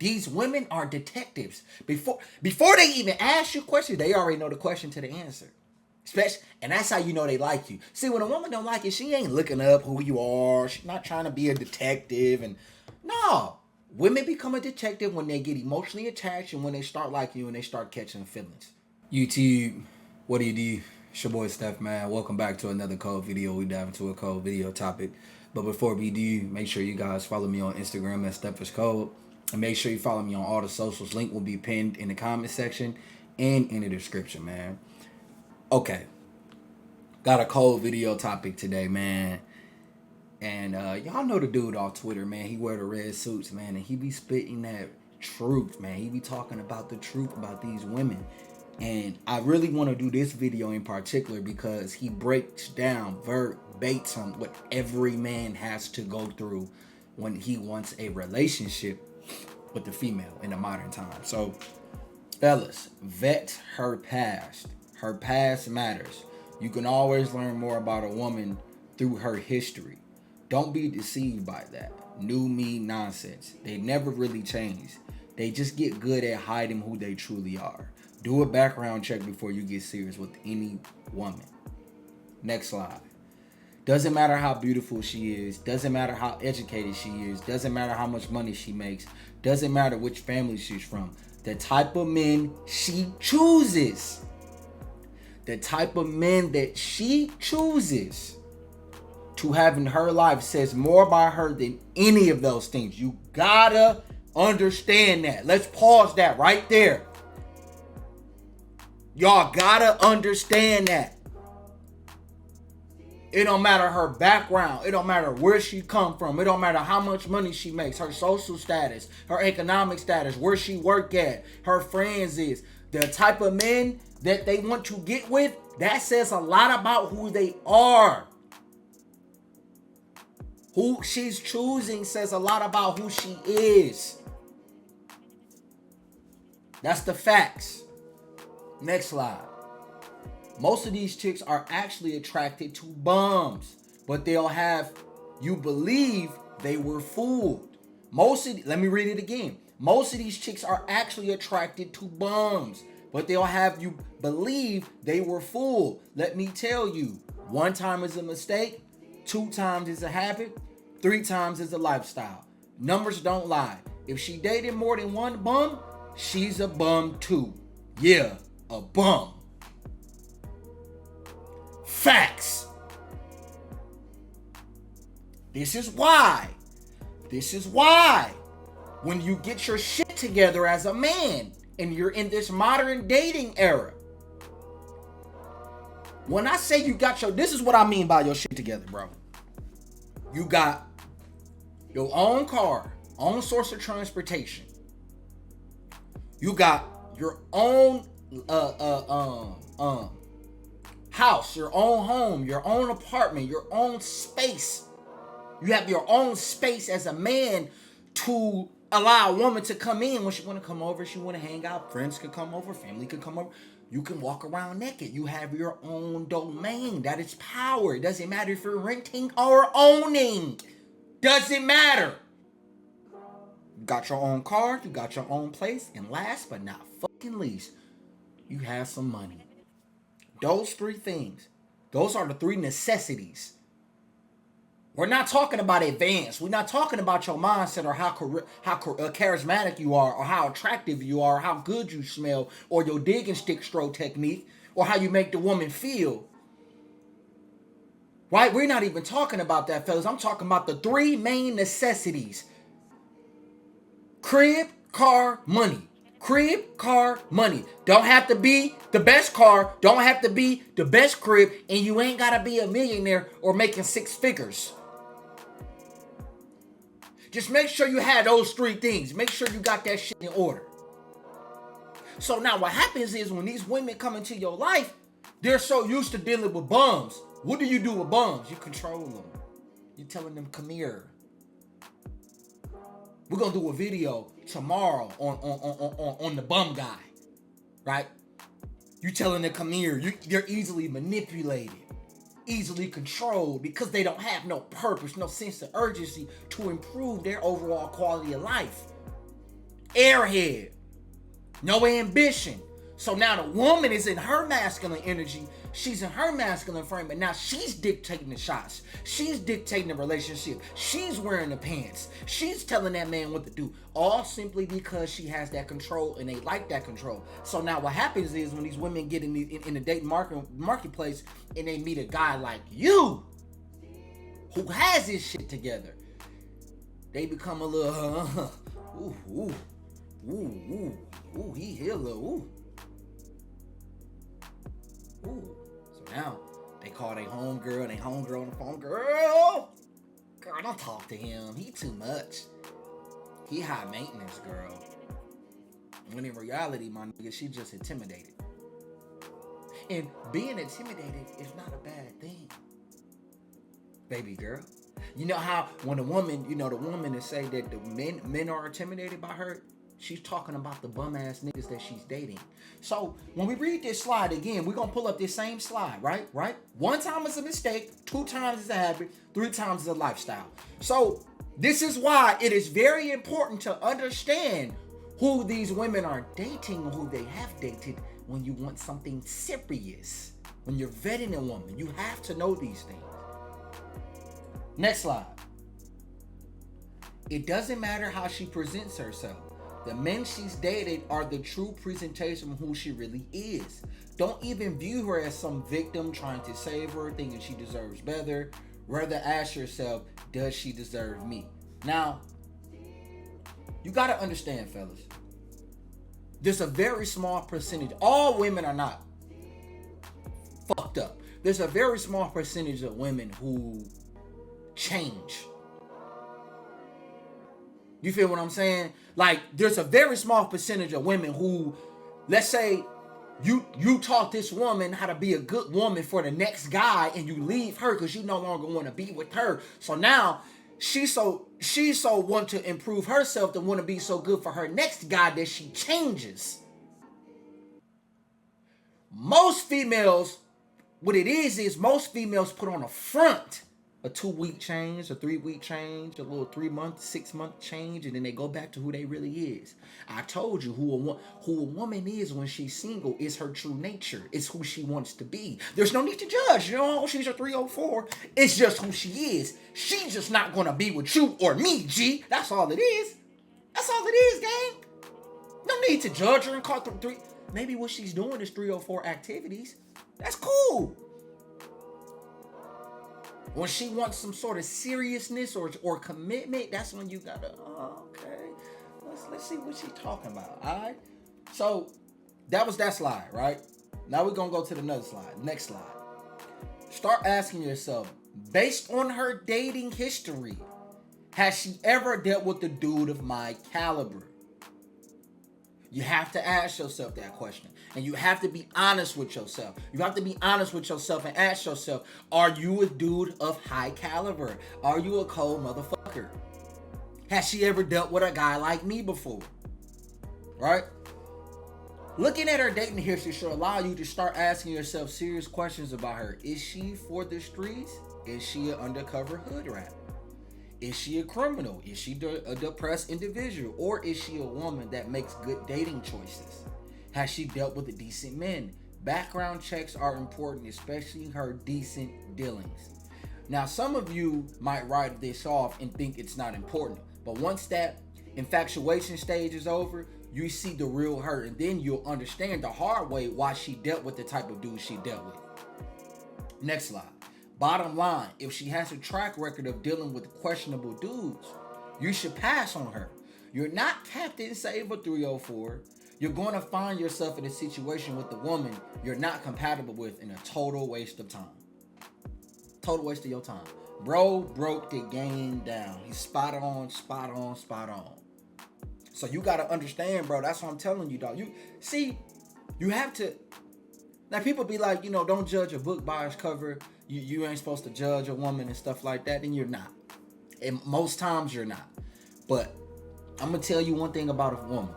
These women are detectives. Before they even ask you questions, they already know the question to the answer. Especially, and that's how you know they like you. See, when a woman don't like you, she ain't looking up who you are. She's not trying to be a detective. And no, women become a detective when they get emotionally attached and when they start liking you and they start catching feelings. YouTube, what do you do? It's your boy Steph, man. Welcome back to another cold video. We dive into a cold video topic. But before we do, make sure you guys follow me on Instagram at Steph is Cold. And make sure you follow me on all the socials. Link will be pinned in the comment section and in the description, man. Okay. Got a cold video topic today, man. And y'all know the dude off Twitter, man. He wear the red suits, man. And he be spitting that truth, man. He be talking about the truth about these women. And I really want to do this video in particular because he breaks down verbatim what every man has to go through when he wants a relationship with the female in the modern time. So, fellas, vet her past. Her past matters. You can always learn more about a woman through her history. Don't be deceived by that. New me nonsense. They never really change. They just get good at hiding who they truly are. Do a background check before you get serious with any woman. Next slide. Doesn't matter how beautiful she is. Doesn't matter how educated she is. Doesn't matter how much money she makes. Doesn't matter which family she's from. The type of men she chooses. The type of men that she chooses to have in her life says more about her than any of those things. You gotta understand that. Let's pause that right there. Y'all gotta understand that. It don't matter her background. It don't matter where she come from. It don't matter how much money she makes. Her social status, her economic status, where she work at, her friends is. The type of men that they want to get with, that says a lot about who they are. Who she's choosing says a lot about who she is. That's the facts. Next slide. Most of these chicks are actually attracted to bums, but they'll have you believe they were fooled. Let me read it again. Most of these chicks are actually attracted to bums, but they'll have you believe they were fooled. Let me tell you, 1 time is a mistake, 2 times is a habit, 3 times is a lifestyle. Numbers don't lie. If she dated more than 1 bum, she's a bum too. Yeah, a bum. Facts. This is why when you get your shit together as a man and you're in this modern dating era, when I say you got this is what I mean by your shit together, bro. You got your own car, own source of transportation. You got your own house, your own home, your own apartment, your own space. You have your own space as a man to allow a woman to come in when she want to come over, she want to hang out, friends could come over, family could come over. You can walk around naked. You have your own domain. That is power. It doesn't matter if you're renting or owning. Doesn't matter. You got your own car, you got your own place, and last but not fucking least, you have some money. Those 3 things, those are the 3 necessities. We're not talking about advanced. We're not talking about your mindset or how charismatic you are or how attractive you are or how good you smell or your digging stick stroke technique or how you make the woman feel. Right? We're not even talking about that, fellas. I'm talking about the 3 main necessities. Crib, car, money. Crib, car, money. Don't have to be the best car. Don't have to be the best crib. And you ain't got to be a millionaire or making 6 figures. Just make sure you have those 3 things. Make sure you got that shit in order. So now what happens is when these women come into your life, they're so used to dealing with bums. What do you do with bums? You control them. You telling them, come here. We're going to do a video tomorrow on the bum guy, right? You telling them, come here. They're easily manipulated, easily controlled because they don't have no purpose, no sense of urgency to improve their overall quality of life. airhead, no ambition. So now the woman is in her masculine energy. She's in her masculine frame, and now she's dictating the shots. She's dictating the relationship. She's wearing the pants. She's telling that man what to do. All simply because she has that control, and they like that control. So now what happens is when these women get in the dating marketplace, and they meet a guy like you, who has his shit together, they become a little, he here, little, ooh. So now they call their homegirl and they homegirl on the phone. Girl, don't talk to him. He too much. He high maintenance, girl. When in reality, my nigga, she just intimidated. And being intimidated is not a bad thing, baby girl. You know how when a woman, the woman that say that the men are intimidated by her, she's talking about the bum ass niggas that she's dating. So when we read this slide again, we're gonna pull up this same slide, right? One time is a mistake, 2 times is a habit, 3 times is a lifestyle. So this is why it is very important to understand who these women are dating or who they have dated when you want something serious. When you're vetting a woman, you have to know these things. Next slide. It doesn't matter how she presents herself. The men she's dated are the true presentation of who she really is. Don't even view her as some victim trying to save her, thinking she deserves better. Rather ask yourself, does she deserve me? Now, you gotta understand, fellas. There's a very small percentage. All women are not fucked up. There's a very small percentage of women who change. You feel what I'm saying? Like, there's a very small percentage of women who, let's say, you taught this woman how to be a good woman for the next guy, and you leave her because you no longer want to be with her. So now she's so want to improve herself to want to be so good for her next guy that she changes. Most females, what it is most females put on a front. A 2-week change, a 3-week change, a little 3-month, 6-month change, and then they go back to who they really is. I told you who a woman is when she's single is her true nature. It's who she wants to be. There's no need to judge. She's a 304. It's just who she is. She's just not gonna be with you or me, G. That's all it is. That's all it is, gang. No need to judge her and call them 3. Maybe what she's doing is 304 activities. That's cool. When she wants some sort of seriousness or commitment, that's when you gotta, okay, let's see what she's talking about, all right? So that was that slide, right? Now we're gonna go to the another slide. Next slide. Start asking yourself, based on her dating history, has she ever dealt with a dude of my caliber? You have to ask yourself that question. And you have to be honest with yourself. You have to be honest with yourself and ask yourself, are you a dude of high caliber? Are you a cold motherfucker? Has she ever dealt with a guy like me before? Right? Looking at her dating history should allow you to start asking yourself serious questions about her. Is she for the streets? Is she an undercover hood rat? Is she a criminal? Is she a depressed individual? Or is she a woman that makes good dating choices? Has she dealt with decent men? Background checks are important, especially her decent dealings. Now, some of you might write this off and think it's not important. But once that infatuation stage is over, you see the real her. And then you'll understand the hard way why she dealt with the type of dude she dealt with. Next slide. Bottom line, if she has a track record of dealing with questionable dudes, you should pass on her. You're not Captain Saver 304. You're going to find yourself in a situation with the woman you're not compatible with in a total waste of time. Total waste of your time. Bro broke the game down. He's spot on. So you got to understand, bro. That's what I'm telling you, dog. You have to. Now, people be like, don't judge a book by its cover. You ain't supposed to judge a woman and stuff like that. And you're not. And most times you're not. But I'm going to tell you one thing about a woman.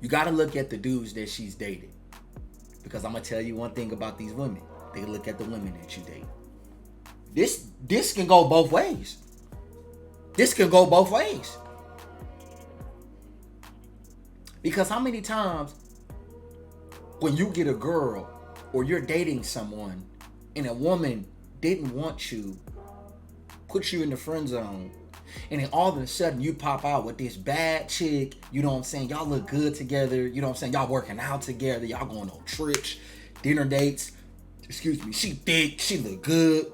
You got to look at the dudes that she's dated. Because I'm going to tell you one thing about these women. They look at the women that you date. This can go both ways. This can go both ways. Because how many times when you get a girl or you're dating someone and a woman didn't want you, put you in the friend zone, and then all of a sudden you pop out with this bad chick, you know what I'm saying? Y'all look good together, you know what I'm saying? Y'all working out together, y'all going on trips, dinner dates. Excuse me, she thick, she look good.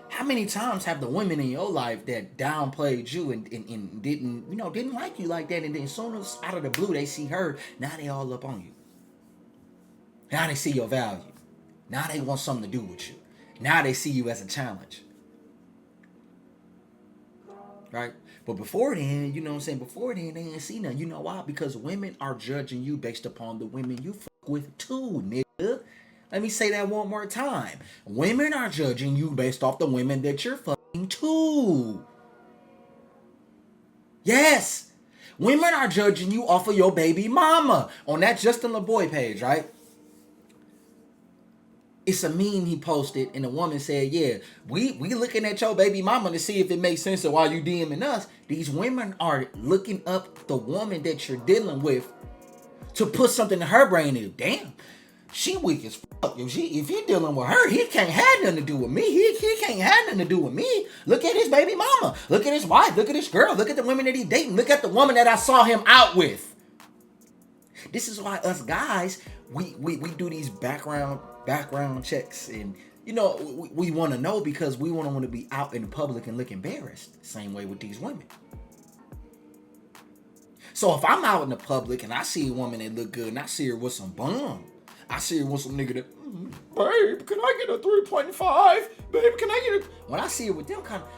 How many times have the women in your life that downplayed you and didn't like you like that, and then as soon as out of the blue they see her, now they all up on you. Now they see your value. Now they want something to do with you. Now they see you as a challenge. Right? But before then, you know what I'm saying? Before then, they didn't see nothing. You know why? Because women are judging you based upon the women you fuck with too, nigga. Let me say that one more time. Women are judging you based off the women that you're fucking too. Yes. Women are judging you off of your baby mama. On that Justin LaBoy page, right? It's a meme he posted, and the woman said, yeah, we looking at your baby mama to see if it makes sense of why you DMing us. These women are looking up the woman that you're dealing with to put something in her brain and damn, she weak as fuck. If you're dealing with her, he can't have nothing to do with me. He can't have nothing to do with me. Look at his baby mama. Look at his wife. Look at his girl. Look at the women that he's dating. Look at the woman that I saw him out with. This is why us guys, we do these background checks, and you know we want to know because we want to be out in public and look embarrassed. Same way with these women. So if I'm out in the public and I see a woman that look good and I see her with some bum, I see her with some nigga that, babe, can I get a 3.5? Babe, can I get a... When I see her with them kind of,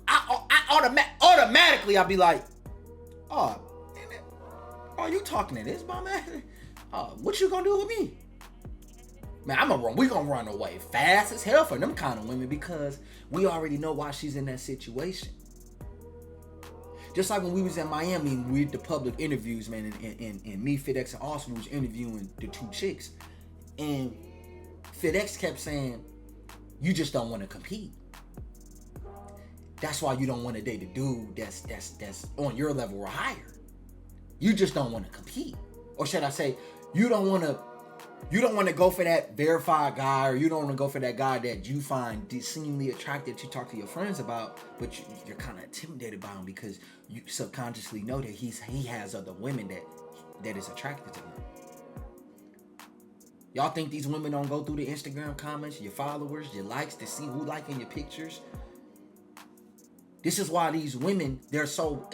I automatically I'll be like, oh, are you talking to this bum ass? What you gonna do with me? Man, we gonna run away fast as hell for them kind of women because we already know why she's in that situation. Just like when we was in Miami, we did the public interviews, man, and me, FedEx, and Austin was interviewing the two chicks, and FedEx kept saying, "You just don't want to compete. That's why you don't want to date a dude that's on your level or higher. You just don't want to compete, or should I say, you don't want to go for that verified guy, or you don't want to go for that guy that you find seemingly attractive to talk to your friends about, but you're kind of intimidated by him because you subconsciously know that he has other women that is attracted to him." Y'all think these women don't go through the Instagram comments, your followers, your likes to see who liking your pictures? This is why these women, they're so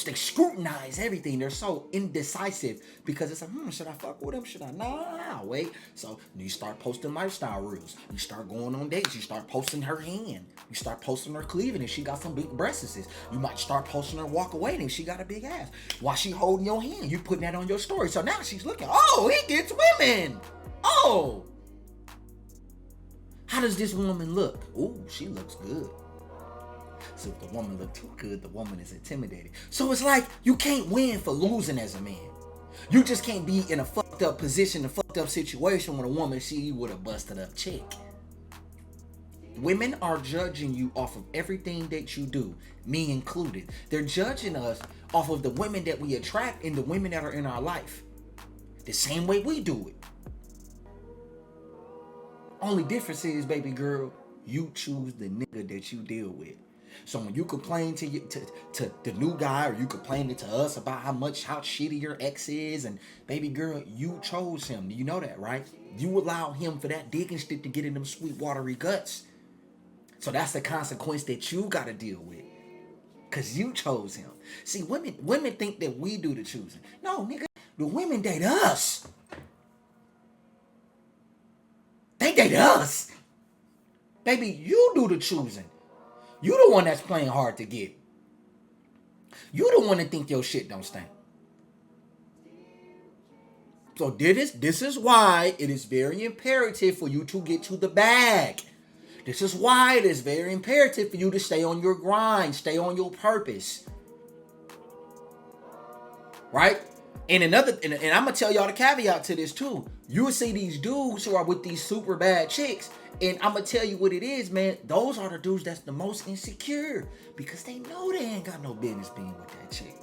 they scrutinize everything. They're so indecisive because it's like, should I fuck with him? Should I? Nah, wait. So you start posting lifestyle reels. You start going on dates. You start posting her hand. You start posting her cleavage and she got some big breasts. You might start posting her walk away and she got a big ass. While she holding your hand, you putting that on your story. So now she's looking, oh, he gets women. Oh. How does this woman look? Ooh, she looks good. So if the woman look too good, the woman is intimidated. So it's like you can't win for losing as a man. You just can't be in a fucked up position, a fucked up situation when a woman see you with a busted up chick. Women are judging you off of everything that you do, me included. They're judging us off of the women that we attract and the women that are in our life. The same way we do it. Only difference is, baby girl, you choose the nigga that you deal with. So when you complain to the new guy, or you complaining to us about how shitty your ex is, and baby girl, you chose him. You know that, right? You allow him for that dick and stick to get in them sweet watery guts. So that's the consequence that you got to deal with, cause you chose him. See, women think that we do the choosing. No, nigga, the women date us. They date us. Baby, you do the choosing. You the one that's playing hard to get. You the one that think your shit don't stink. So this is why it is very imperative for you to get to the bag. This is why it is very imperative for you to stay on your grind, stay on your purpose. Right? And I'm gonna tell y'all the caveat to this too. You will see these dudes who are with these super bad chicks, And I'm gonna tell you what it is, man. Those are the dudes that's the most insecure because they know they ain't got no business being with that chick.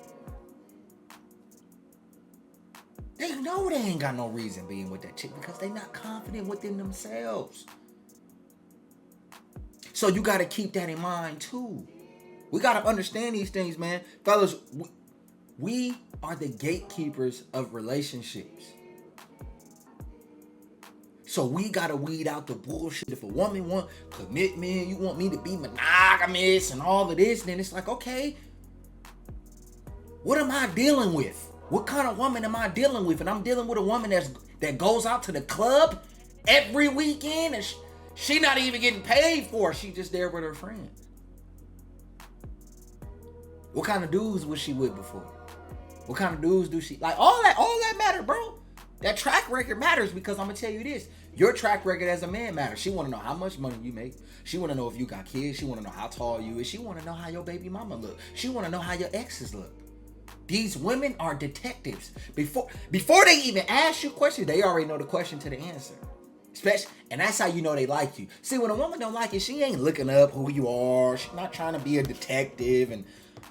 They know they ain't got no reason being with that chick because they not confident within themselves. So you got to keep that in mind too. We got to understand these things, man. Fellas, we are the gatekeepers of relationships. So we got to weed out the bullshit. If a woman want commitment, you want me to be monogamous and all of this, then it's like, okay, what am I dealing with? What kind of woman am I dealing with? And I'm dealing with a woman that goes out to the club every weekend and she not even getting paid for it. She just there with her friends. What kind of dudes was she with before? What kind of dudes do she like? All that matter, bro. That track record matters because I'm gonna tell you this. Your track record as a man matters. She wanna know how much money you make. She wanna know if you got kids. She wanna know how tall you is. She wanna know how your baby mama look. She wanna know how your exes look. These women are detectives. Before they even ask you questions, they already know the question to the answer. And that's how you know they like you. See, when a woman don't like you, she ain't looking up who you are. She's not trying to be a detective. And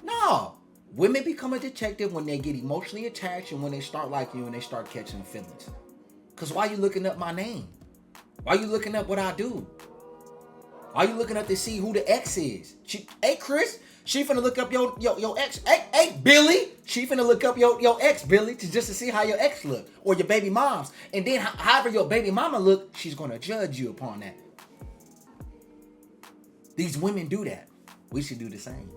no, women become a detective when they get emotionally attached and when they start liking you and they start catching feelings. Because why you looking up my name? Why you looking up what I do? Why you looking up to see who the ex is? Hey, Chris, she finna look up your ex. Hey, Billy, she finna look up your ex, Billy, just to see how your ex look or your baby moms. And then however your baby mama look, she's gonna judge you upon that. These women do that. We should do the same.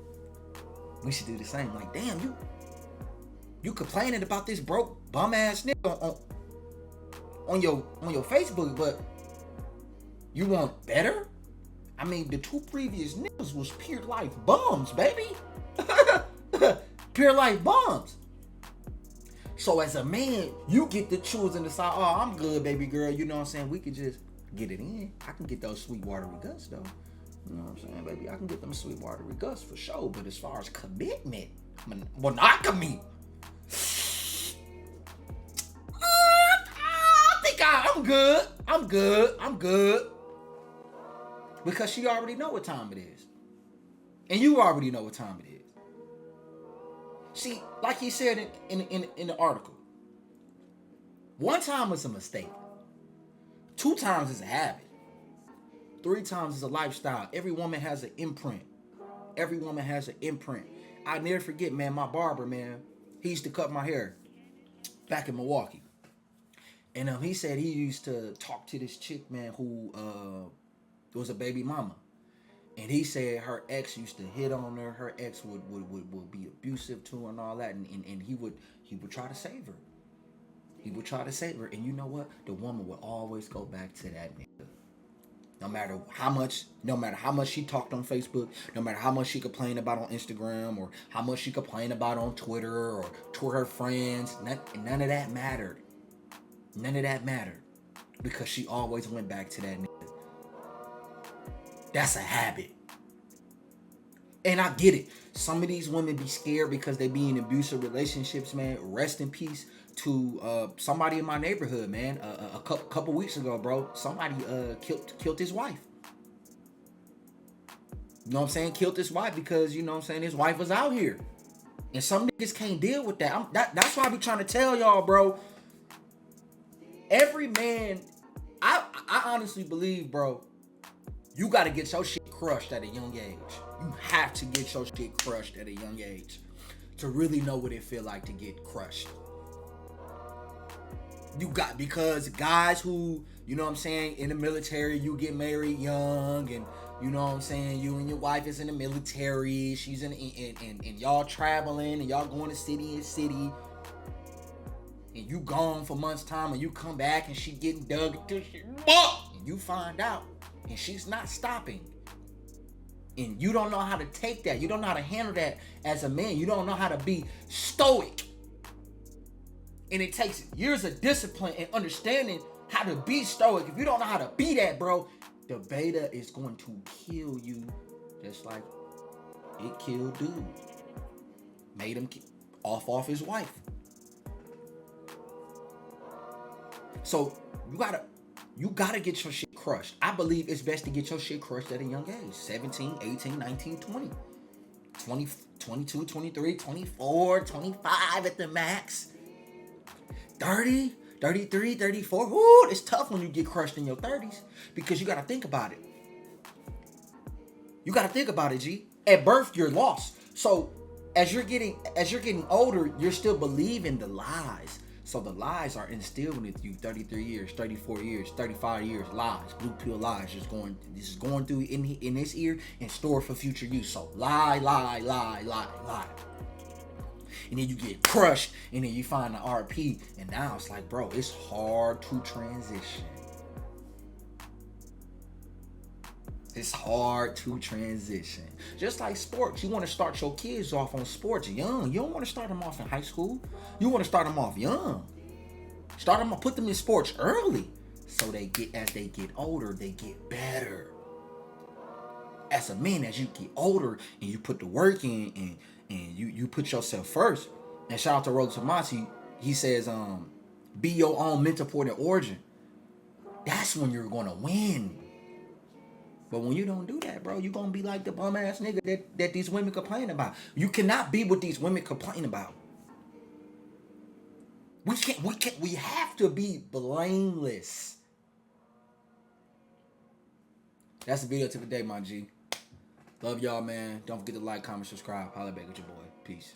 We should do the same. Like, damn, you complaining about this broke bum ass nigga on your Facebook, but you want better? I mean, the two previous niggas was pure life bums, baby. Pure life bums. So as a man, you get to choose and decide, oh, I'm good, baby girl. You know what I'm saying? We could just get it in. I can get those sweet watery guts, though. You know what I'm saying, baby? I can get them sweet watery guts for sure. But as far as commitment, monogamy, I think I'm good. I'm good. Because she already know what time it is. And you already know what time it is. See, like he said in the article, 1 time is a mistake. 2 times is a habit. 3 times is a lifestyle. Every woman has an imprint. I never forget, man, my barber, man, he used to cut my hair back in Milwaukee. And he said he used to talk to this chick, man, who was a baby mama. And he said her ex used to hit on her. Her ex would be abusive to her and all that. And he would try to save her. He would try to save her. And you know what? The woman would always go back to that nigga. No matter how much she talked on Facebook, no matter how much she complained about on Instagram, or how much she complained about on Twitter or to her friends, none of that mattered. None of that mattered. Because she always went back to that nigga. That's a habit. And I get it. Some of these women be scared because they be in abusive relationships, man. Rest in peace to somebody in my neighborhood, man. A couple weeks ago, bro, somebody killed his wife. You know what I'm saying? Killed his wife because, you know what I'm saying, his wife was out here. And some niggas can't deal with that. That's why I be trying to tell y'all, bro. Every man, I honestly believe, bro, you got to get your shit crushed at a young age. You have to get your shit crushed at a young age to really know what it feel like to get crushed. Because guys who, you know what I'm saying, in the military, you get married young, and you know what I'm saying, you and your wife is in the military, she's in and y'all traveling, and y'all going to city and city, and you gone for months time, and you come back and she getting dug into shit, and you find out, and she's not stopping. And you don't know how to take that. You don't know how to handle that as a man. You don't know how to be stoic. And it takes years of discipline and understanding how to be stoic. If you don't know how to be that, bro, the beta is going to kill you just like it killed dude. Made him off his wife. So you gotta get your shit crushed. I believe it's best to get your shit crushed at a young age. 17, 18, 19, 20. 20, 22, 23, 24, 25 at the max. 30, 33, 34. Ooh, it's tough when you get crushed in your 30s because you got to think about it. You got to think about it, G. At birth, you're lost. So as you're getting older, you're still believing the lies. So the lies are instilled into you 33 years, 34 years, 35 years, lies, blue pill lies, this is going through in this ear and stored for future use. So lie. And then you get crushed, and then you find the RP, and now it's like, bro, it's hard to transition. It's hard to transition. Just like sports, you want to start your kids off on sports young. You don't want to start them off in high school. You want to start them off young. Start them, put them in sports early, so as they get older, they get better. As a man, as you get older and you put the work in and you put yourself first. And shout out to Roland Tamati, he says, be your own mentor for the origin. That's when you're gonna win. But when you don't do that, bro, you're gonna be like the bum ass nigga that these women complain about. You cannot be what these women complain about. We have to be blameless. That's the video to the day, my G. Love y'all, man. Don't forget to like, comment, subscribe. Holla back with your boy. Peace.